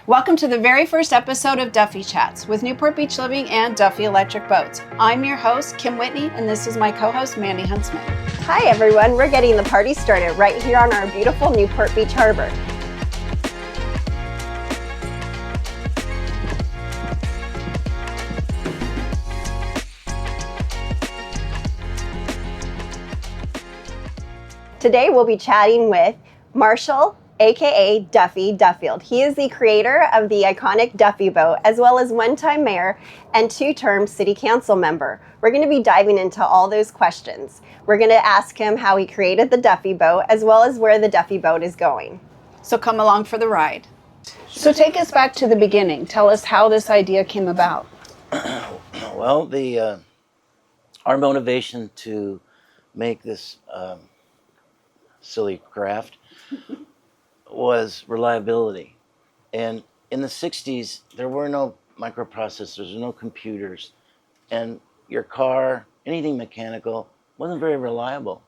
Welcome to the very first episode of Duffy Chats with Newport Beach Living and Duffy Electric Boats. I'm your host, Kim Whitney, and this is my co-host, Mandy Huntsman. Hi everyone, we're getting the party started right here on our beautiful Newport Beach Harbor. Today we'll be chatting with Marshall, aka Duffy Duffield. He is the creator of the iconic Duffy boat, as well as one-time mayor and two-term city council member. We're going to be diving into all those questions. We're going to ask him how he created the Duffy boat, as well as where the Duffy boat is going. So come along for the ride. So take us back to the beginning. Tell us how this idea came about. Well, our motivation to make this silly craft was reliability. And in the 60s, there were no microprocessors, no computers, and your car, anything mechanical, wasn't very reliable.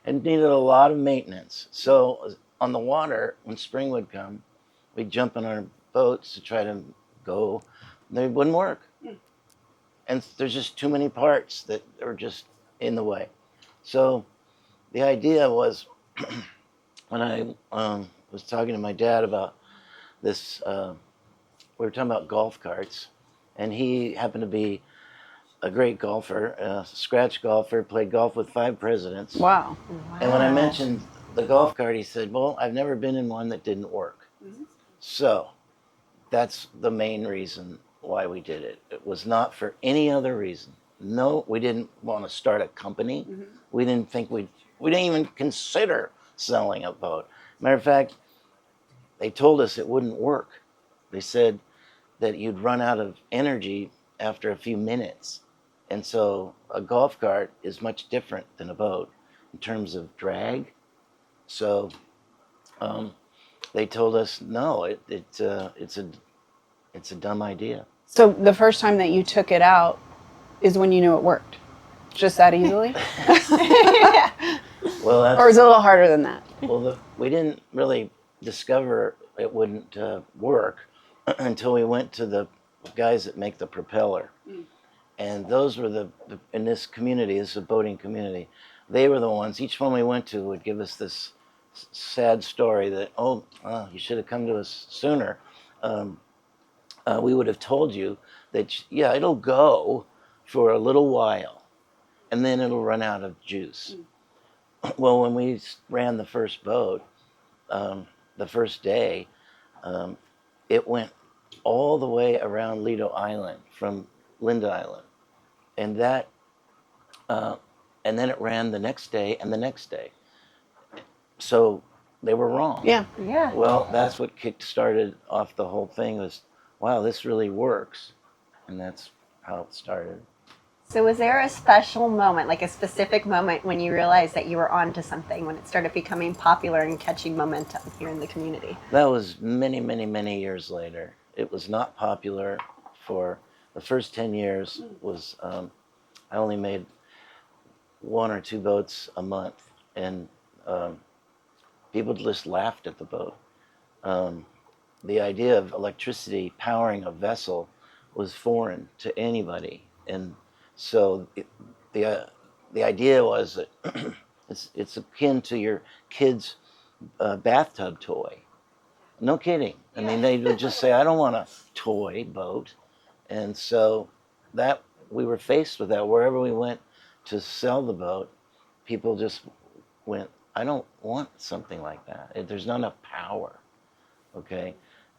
It needed a lot of maintenance. So on the water, when spring would come, we'd jump in our boats to try to go, they wouldn't work. And there's just too many parts that are just in the way. So the idea was, when I was talking to my dad about this, we were talking about golf carts, and he happened to be a great golfer, a scratch golfer, played golf with 5 presidents. Wow. And when I mentioned the golf cart, he said, well, I've never been in one that didn't work. So that's the main reason why we did it. It was not for any other reason. No, we didn't want to start a company. We didn't think we didn't even consider selling a boat. Matter of fact, they told us it wouldn't work. They said that you'd run out of energy after a few minutes. And so a golf cart is much different than a boat in terms of drag. So they told us, no, it's a dumb idea. So the first time that you took it out is when you knew it worked? Just that easily? Well, or is it a little harder than that? Well, we didn't really discover it wouldn't work until we went to the guys that make the propeller. And those were in this community, this is a boating community, they were the ones, each one we went to would give us this sad story that, you should have come to us sooner. We would have told you that, yeah, it'll go for a little while, and then it'll run out of juice. Well, when we ran the first boat, the first day, it went all the way around Lido Island from Linda Island, and and then it ran the next day and the next day. So they were wrong. Yeah. Well, that's what started off the whole thing was, wow, this really works, and that's how it started. So was there a special moment, like a specific moment when you realized that you were onto something, when it started becoming popular and catching momentum here in the community? That was many, many, many years later. It was not popular for the first 10 years. Was I only made 1 or 2 boats a month, and people just laughed at the boat. The idea of electricity powering a vessel was foreign to anybody, and so the idea was that it's akin to your kid's bathtub toy. No kidding. I mean, they would just say, I don't want a toy boat. And so that we were faced with that. Wherever we went to sell the boat, people just went, I don't want something like that. There's not enough power. Okay?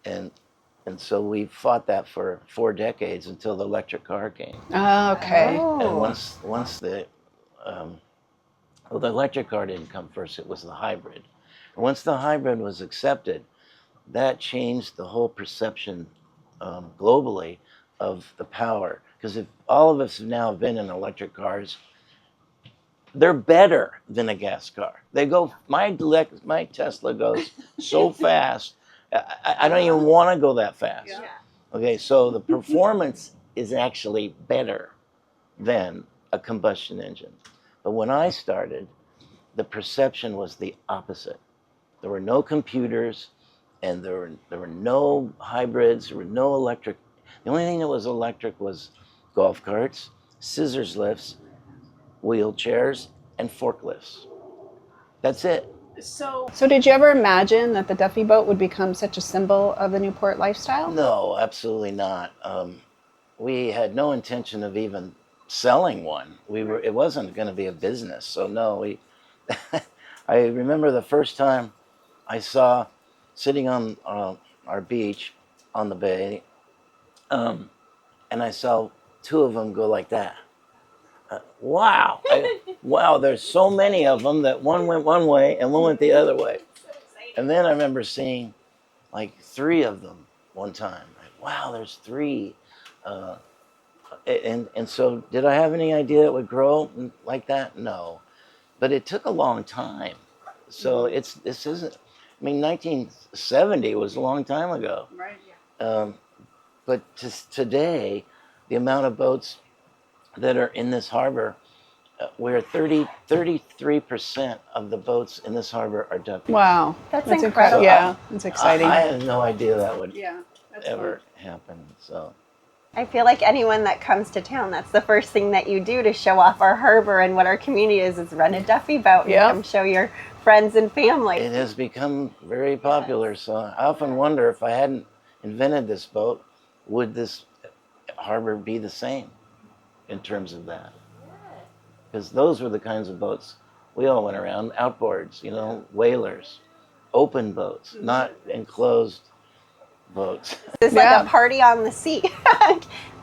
And so we fought that for 4 decades until the electric car came. Oh, okay. And once the electric car didn't come first, it was the hybrid. And once the hybrid was accepted, that changed the whole perception globally of the power. Because if all of us have now been in electric cars, they're better than a gas car. They go. My Tesla goes so fast. I don't even want to go that fast. Yeah. Okay, so the performance is actually better than a combustion engine. But when I started, the perception was the opposite. There were no computers. and there were no hybrids, there were no electric. The only thing that was electric was golf carts, scissors lifts, wheelchairs, and forklifts. That's it. So did you ever imagine that the Duffy boat would become such a symbol of the Newport lifestyle? No, absolutely not. We had no intention of even selling one. It wasn't going to be a business. So no, I remember the first time I saw sitting on our beach on the bay, and I saw two of them go like that. Wow. Wow, there's so many of them that one went one way and one went the other way. And then I remember seeing like three of them one time. Like, wow, there's three. And so did I have any idea it would grow like that? No. But it took a long time. So this isn't, I mean, 1970 was a long time ago. Right. But today, the amount of boats that are in this harbor, where 33% of the boats in this harbor are Duffies. Wow. That's incredible. incredible. Yeah, it's exciting. I had no idea that would That's ever happen. So I feel like anyone that comes to town, that's the first thing that you do to show off our harbor and what our community is rent a Duffy boat and come show your friends and family. it has become very popular. So I often wonder, if I hadn't invented this boat, would this harbor be the same in terms of that? Because those were the kinds of boats we all went around, outboards, whalers, open boats, not enclosed boats. It's like a party on the sea.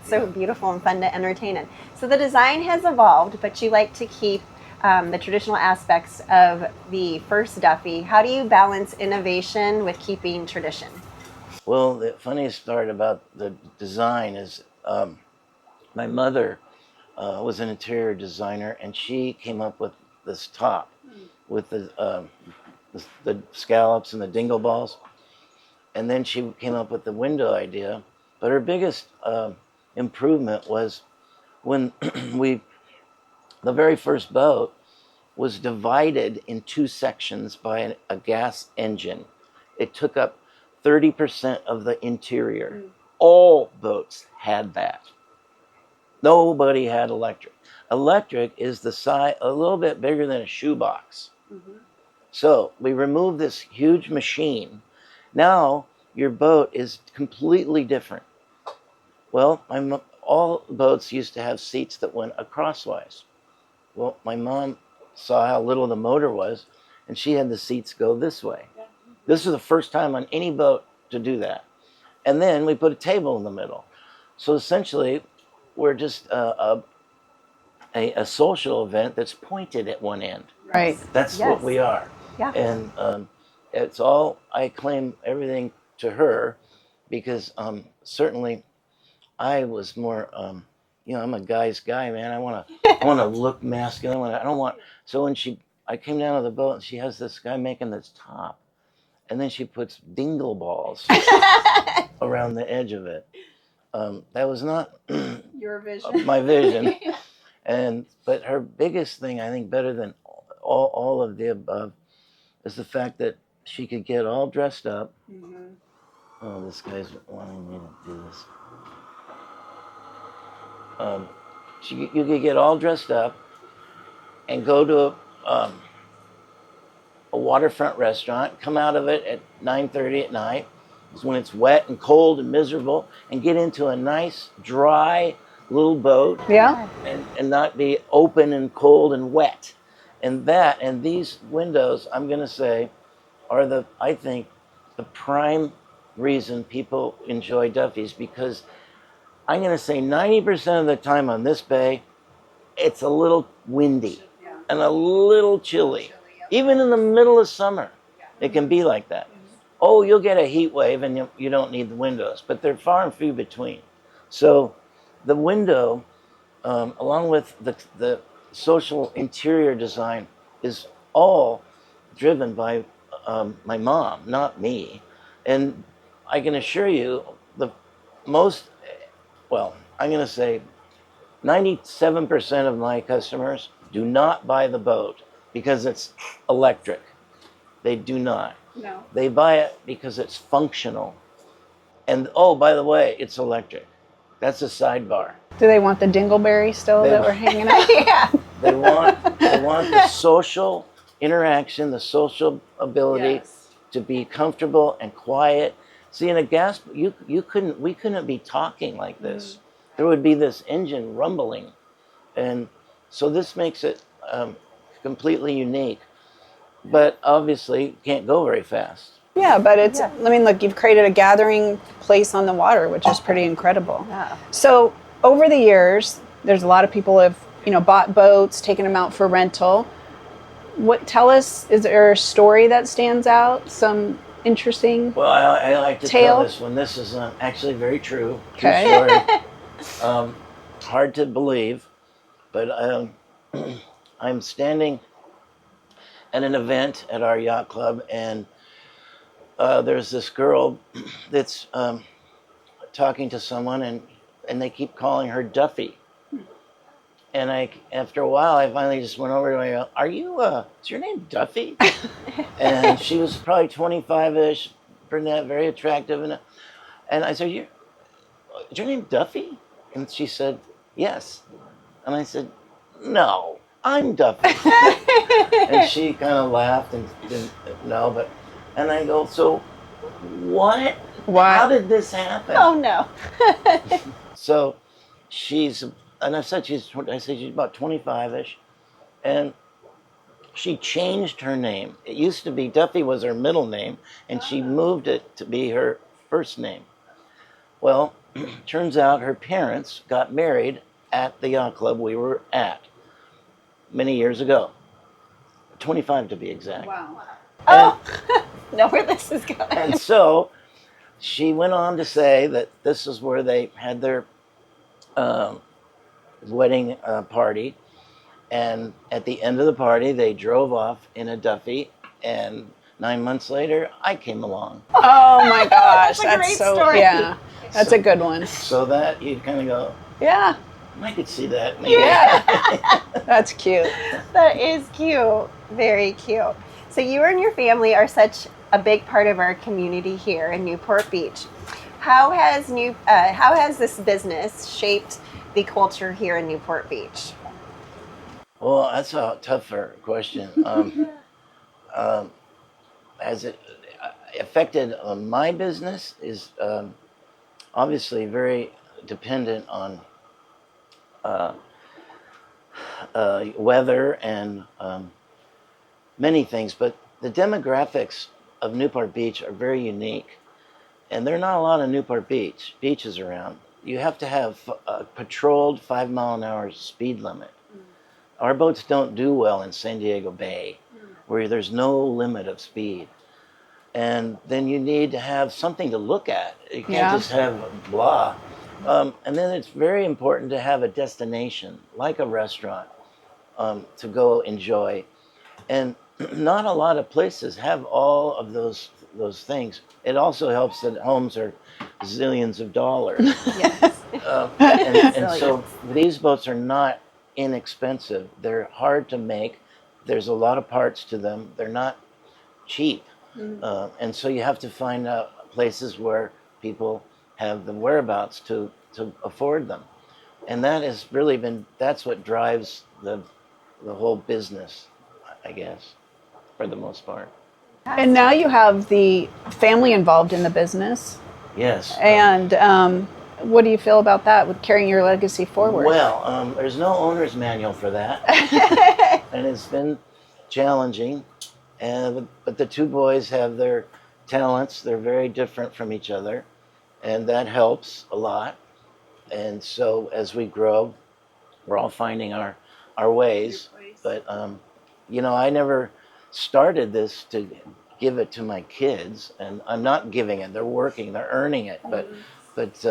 So beautiful and fun to entertain in. So the design has evolved, but you like to keep the traditional aspects of the first Duffy. How do you balance innovation with keeping tradition? Well, the funniest part about the design is my mother was an interior designer, and she came up with this top with the scallops and the dingle balls. And then she came up with the window idea. But her biggest improvement was when the very first boat was divided in two sections by a gas engine. It took up 30% of the interior. All boats had that. Nobody had electric. Electric is the size, a little bit bigger than a shoebox. So we removed this huge machine. Now your boat is completely different. Well, all boats used to have seats that went acrosswise. Well, my mom saw how little the motor was, and she had the seats go this way. This is the first time on any boat to do that. And then we put a table in the middle. So essentially, we're just a social event that's pointed at one end. Right. That's what we are. Yeah. And it's all, I claim everything to her, because certainly I was more, I'm a guy's guy, man. I want to look masculine. So when I came down to the boat, and she has this guy making this top, and then she puts dingle balls around the edge of it. That was not Your vision. my vision. But her biggest thing, I think, better than all of the above, is the fact that she could get all dressed up. Oh, this guy's wanting me to do this. You could get all dressed up and go to a waterfront restaurant, come out of it at 9:30 at night, when it's wet and cold and miserable, and get into a nice, dry little boat. Yeah. And not be open and cold and wet. And these windows, I'm going to say, are I think, the prime reason people enjoy Duffy's, because I'm going to say 90% of the time on this bay, it's a little windy and a little chilly. Even in the middle of summer, it can be like that. Oh, you'll get a heat wave and you don't need the windows, but they're far and few between. So the window, along with the social interior design, is all driven by my mom, not me. And I can assure you, I'm going to say 97% of my customers do not buy the boat because it's electric. They do not. No. They buy it because it's functional. And oh, by the way, it's electric. That's a sidebar. Do they want the dingleberry still that we're hanging out? Yeah. They want the social interaction, the social ability to be comfortable and quiet. See, in a gas, we couldn't be talking like this. There would be this engine rumbling, and so this makes it completely unique. But obviously, you can't go very fast. Yeah, but it's, I mean, look, you've created a gathering place on the water, which is pretty incredible. Yeah. So over the years, there's a lot of people have, bought boats, taken them out for rental. Tell us, is there a story that stands out? Some interesting Well, I like to tale? tell this one. This is actually very true. Okay. True story. Hard to believe, but I'm standing at an event at our yacht club, and there's this girl that's talking to someone, and they keep calling her Duffy. And after a while, I finally just went over to her and I go, "Are you, is your name Duffy?" And she was probably 25-ish, brunette, very attractive. And I said, "Is your name Duffy?" And she said, "Yes." And I said, "No, I'm Duffy." And she kind of laughed and didn't know, but, and I go, "So what? How did this happen?" Oh, no. So and I said she's about 25-ish, and she changed her name. It used to be Duffy was her middle name, and she moved it to be her first name. Well, turns out her parents got married at the yacht club we were at many years ago, 25 to be exact. Wow. Oh, know where this is going. And so she went on to say that this is where they had their wedding party, and at the end of the party they drove off in a Duffy, and 9 months later I came along. Oh my gosh, That's a great so story. Yeah, that's a good one. So that you kind of go, Yeah, I could see that maybe. yeah, that's cute. That is cute. Very cute. So you and your family are such a big part of our community here in Newport Beach. How has this business shaped the culture here in Newport Beach? Well, that's a tougher question. Has it affected my business? Is obviously very dependent on weather and many things, but the demographics of Newport Beach are very unique, and there are not a lot of Newport beaches around. You have to have a patrolled 5-mile-an-hour speed limit. Our boats don't do well in San Diego Bay, where there's no limit of speed. And then you need to have something to look at. You can't just have blah. And then it's very important to have a destination, like a restaurant, to go enjoy. And not a lot of places have all of those things. It also helps that homes are zillions of dollars. Yes. And so these boats are not inexpensive. They're hard to make. There's a lot of parts to them. They're not cheap. And so you have to find out places where people have the whereabouts to afford them. And that has really that's what drives the whole business, I guess, for the most part. And now you have the family involved in the business. Yes. And what do you feel about that, with carrying your legacy forward? Well, there's no owner's manual for that. And it's been challenging. But the two boys have their talents. They're very different from each other. And that helps a lot. And so as we grow, we're all finding our ways. But, I never started this to give it to my kids. And I'm not giving it. They're working. They're earning it. But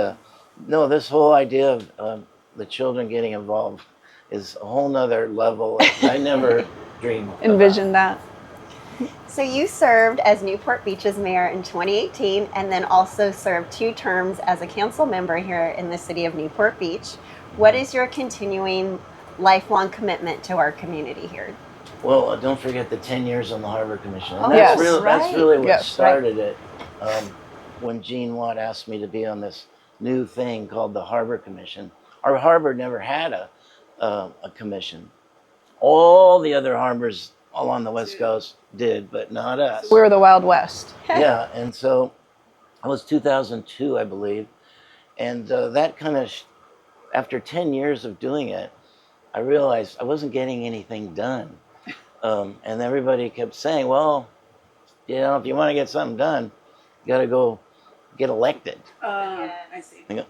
no, this whole idea of the children getting involved is a whole nother level. I never dreamed Envision that. So you served as Newport Beach's mayor in 2018, and then also served 2 terms as a council member here in the city of Newport Beach. What is your continuing lifelong commitment to our community here? Well, don't forget the 10 years on the Harbor Commission. And Oh, that's, yes. that's really what Yes. started it. When Gene Watt asked me to be on this new thing called the Harbor Commission. Our harbor never had a commission. All the other harbors along the West Coast did, but not us. We were the Wild West. Yeah, and so it was 2002, I believe. And that kind of, after 10 years of doing it, I realized I wasn't getting anything done. And everybody kept saying, well, if you want to get something done, you got to go get elected. I see. I go,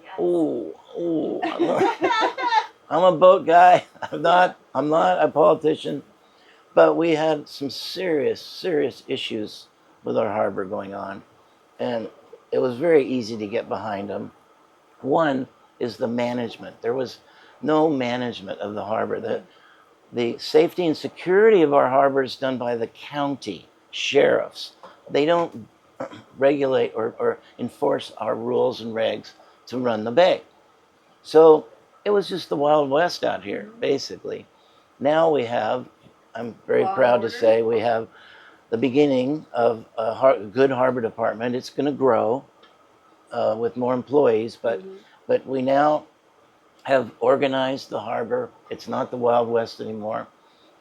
I'm a boat guy. I'm not a politician. But we had some serious issues with our harbor going on. And it was very easy to get behind them. One is the management. There was no management of the harbor. The safety and security of our harbor is done by the county sheriffs. They don't regulate or enforce our rules and regs to run the bay. So it was just the Wild West out here, basically. Now we have, I'm very proud to say, we have the beginning of a good harbor department. It's going to grow with more employees, but we now have organized the harbor. It's not the Wild West anymore.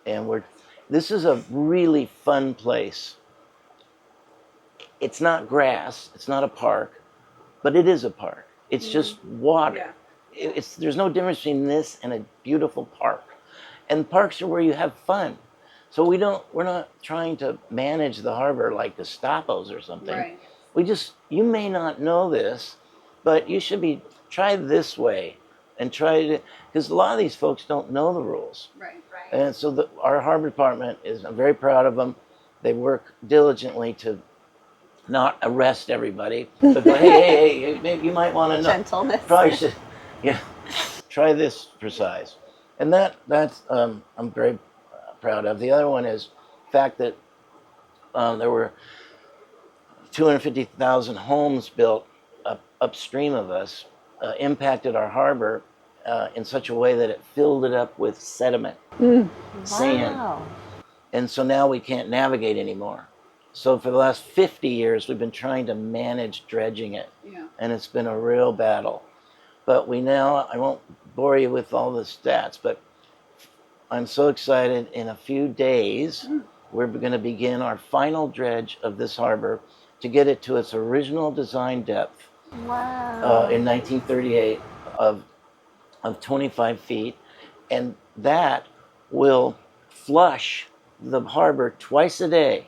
And this is a really fun place. It's not grass, it's not a park, but it is a park. It's just water. Yeah. There's no difference between this and a beautiful park. And parks are where you have fun. So we're not trying to manage the harbor like the Stapos or something. Right. You may not know this, but you should try this way. And because a lot of these folks don't know the rules. Right. And so our harbor department I'm very proud of them. They work diligently to not arrest everybody, but go, hey, maybe you might want to know. Gentleness. Probably should, try this for size. And that's I'm very proud of. The other one is the fact that there were 250,000 homes built upstream of us, impacted our harbor in such a way that it filled it up with sediment, sand. Wow. And so now we can't navigate anymore. So for the last 50 years, we've been trying to manage dredging it. Yeah. And it's been a real battle. But I won't bore you with all the stats, but I'm so excited. In a few days, we're going to begin our final dredge of this harbor to get it to its original design depth. Wow. In 1938 of 25 feet. And that will flush the harbor twice a day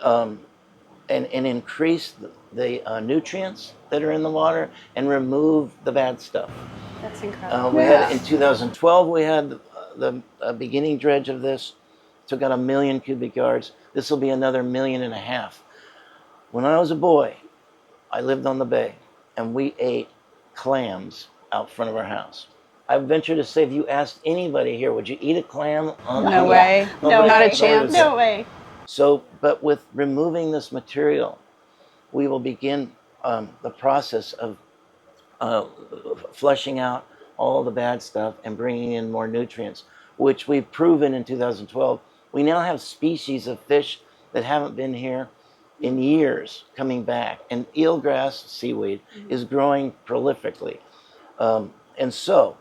and increase the nutrients that are in the water and remove the bad stuff. That's incredible. In 2012, we had the beginning dredge of this. Took out 1 million cubic yards. This will be another 1.5 million. When I was a boy, I lived on the bay, and we ate clams out front of our house. I venture to say, if you asked anybody here, would you eat a clam? No way. Not a chance. No way. So, but with removing this material, we will begin the process of flushing out all the bad stuff and bringing in more nutrients, which we've proven in 2012. We now have species of fish that haven't been here in years coming back. And eelgrass, seaweed, is growing prolifically. And so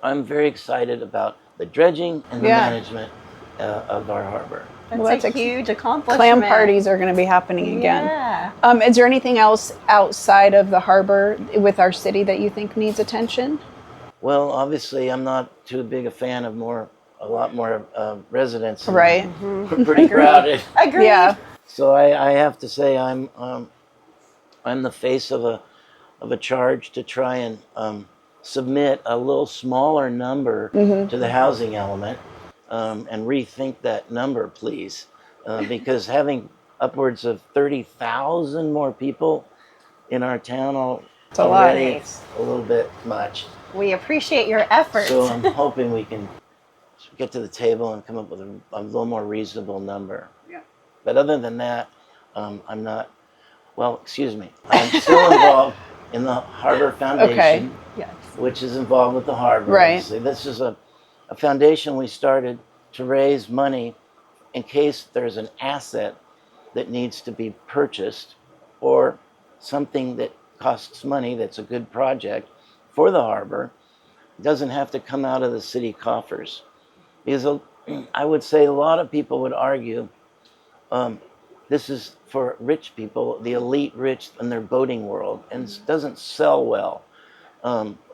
I'm very excited about the dredging and the management of our harbor. That's a huge accomplishment. Clam parties are going to be happening again. Yeah. Is there anything else outside of the harbor with our city that you think needs attention? Well, obviously, I'm not too big a fan of a lot more residents. Right. We're pretty crowded. Agreed. Yeah. So I have to say I'm the face of a charge to try and submit a little smaller number to the housing element and rethink that number, please, because having upwards of 30,000 more people in our town already, it's a little bit much. We appreciate your efforts. So I'm hoping we can get to the table and come up with a little more reasonable number. Yeah. But other than that, I'm not. Well, excuse me. I'm still involved in the Harbor Foundation, Yes. which is involved with the harbor. Right. Obviously. This is a foundation we started to raise money in case there's an asset that needs to be purchased or something that costs money that's a good project for the harbor. It doesn't have to come out of the city coffers. Because I would say a lot of people would argue this is for rich people, the elite rich in their boating world, and it doesn't sell well.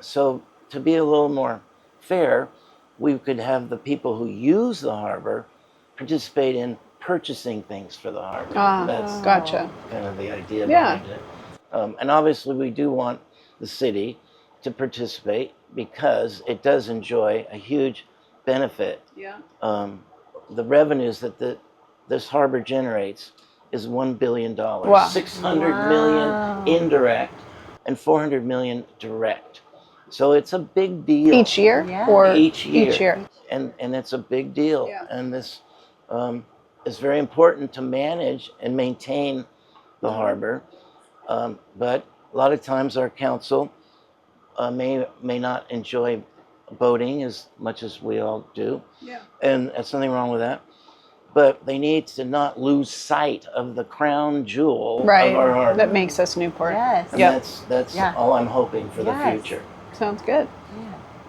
So to be a little more fair, we could have the people who use the harbor participate in purchasing things for the harbor. That's Gotcha. kind of the idea Yeah. behind it. And obviously we do want the city to participate because it does enjoy a huge benefit. Yeah. The revenues that this harbor generates is $1 billion. Wow. 600 million indirect and 400 million direct. So it's a big deal. Each year? Yeah. Or Each year. Each year. And it's a big deal. Yeah. And this is very important to manage and maintain the harbor. But a lot of times our council may not enjoy boating as much as we all do. Yeah. And there's nothing wrong with that. But they need to not lose sight of the crown jewel of our harbor. That makes us Newport. Yes. And Yep. that's Yeah. all I'm hoping for the Yes. future. Sounds good. Yeah,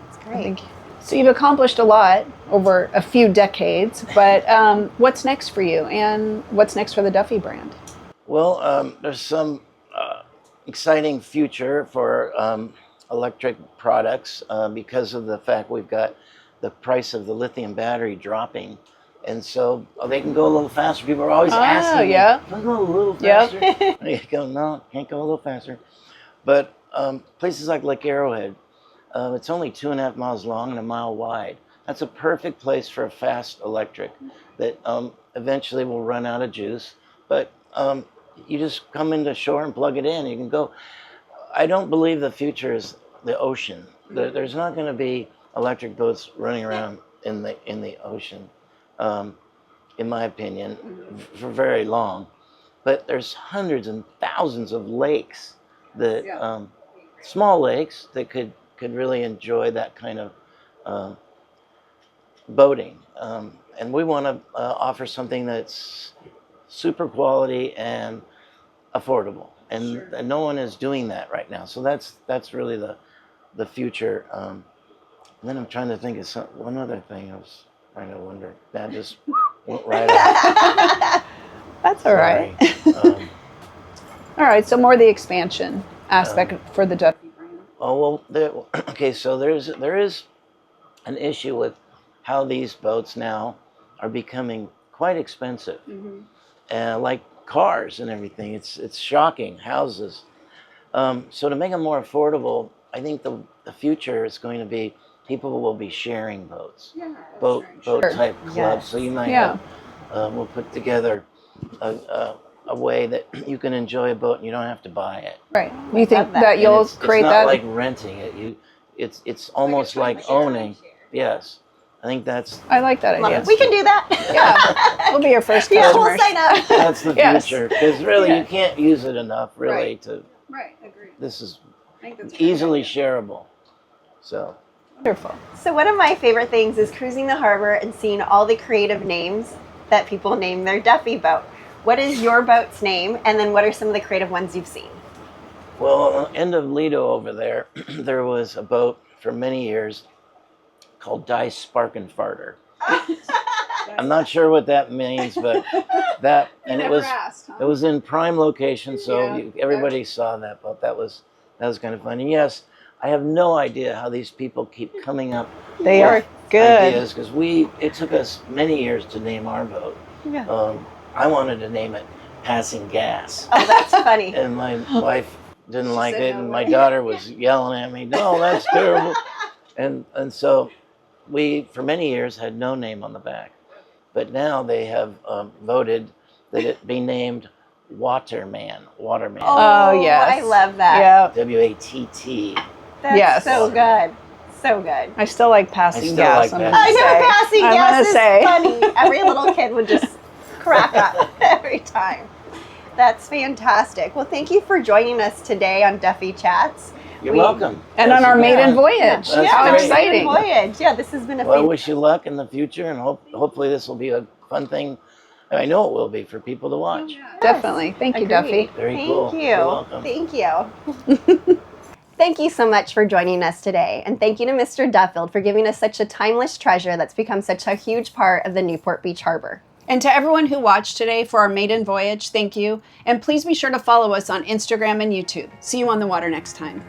it's I great. think. So you've accomplished a lot over a few decades, but what's next for you, and what's next for the Duffy brand? Well, there's some exciting future for electric products because of the fact we've got the price of the lithium battery dropping. And so they can go a little faster. People are always asking me, yeah. can I go a little Yep. faster? I go, no, can't go a little faster. But places like Lake Arrowhead, it's only 2.5 miles long and 1 mile wide. That's a perfect place for a fast electric that eventually will run out of juice. But you just come into shore and plug it in. You can go. I don't believe the future is the ocean. There's not going to be electric boats running around in the ocean, in my opinion, for very long. But there's hundreds and thousands of lakes that small lakes that could really enjoy that kind of boating. And we want to offer something that's super quality and affordable. And no one is doing that right now. So that's really the future. And then I'm trying to think of one other thing I was trying to wonder. That just went right out. That's all right. All right, so more the expansion aspect for the Duffy brand. Oh well, okay. So there is an issue with how these boats now are becoming quite expensive, like cars and everything. It's shocking. Houses. So to make them more affordable, I think the future is going to be people will be sharing boats, boat type clubs. Yes. So you might have we'll put together a way that you can enjoy a boat and you don't have to buy it. Right. You think that. that you'll it's create not that? like renting it. It's almost like owning. Yes, I think that's I like that Love idea. it. We can do that. Yeah, we'll be your first Yeah, we'll customers. sign up. that's the Yes. future because really Yeah. you can't use it enough really Right. to. Right, agreed. This is I think that's easily shareable. So wonderful. So one of my favorite things is cruising the harbor and seeing all the creative names that people name their Duffy boat. What is your boat's name, and then what are some of the creative ones you've seen? well, end of Lido over there, there was a boat for many years called Dice Spark and Farter. I'm not sure what that means, but that and it was in prime location, so Yeah. everybody saw that boat. That was kind of fun. And yes, I have no idea how these people keep coming up They with are good. ideas because it took us many years to name our boat. Yeah. I wanted to name it Passing Gas, Oh, that's funny. and my wife didn't like said it, no and way. my daughter was yelling at me, "No, that's terrible." And so we, for many years, had no name on the back. But now they have voted that it be named Waterman. Oh, yes. I love that. Yeah. WATT. That's Yes. so good. So good. I still like passing still gas. like I'm passing gonna I say. know passing I'm gas gonna is say. funny. Every little kid would just crack up every time. That's fantastic. Well, thank you for joining us today on Duffy Chats. You're welcome. And Yes, on our you maiden can. voyage. That's How great. exciting. Voyage. Yeah, this has been a Well, I fan- wish you luck in the future, and hopefully this will be a fun thing. I know it will be for people to watch. Definitely. Thank you, Agreed. Duffy. Very Thank cool. you. You're welcome. Thank you. Thank you so much for joining us today. And thank you to Mr. Duffield for giving us such a timeless treasure that's become such a huge part of the Newport Beach Harbor. And to everyone who watched today for our maiden voyage, thank you. And please be sure to follow us on Instagram and YouTube. See you on the water next time.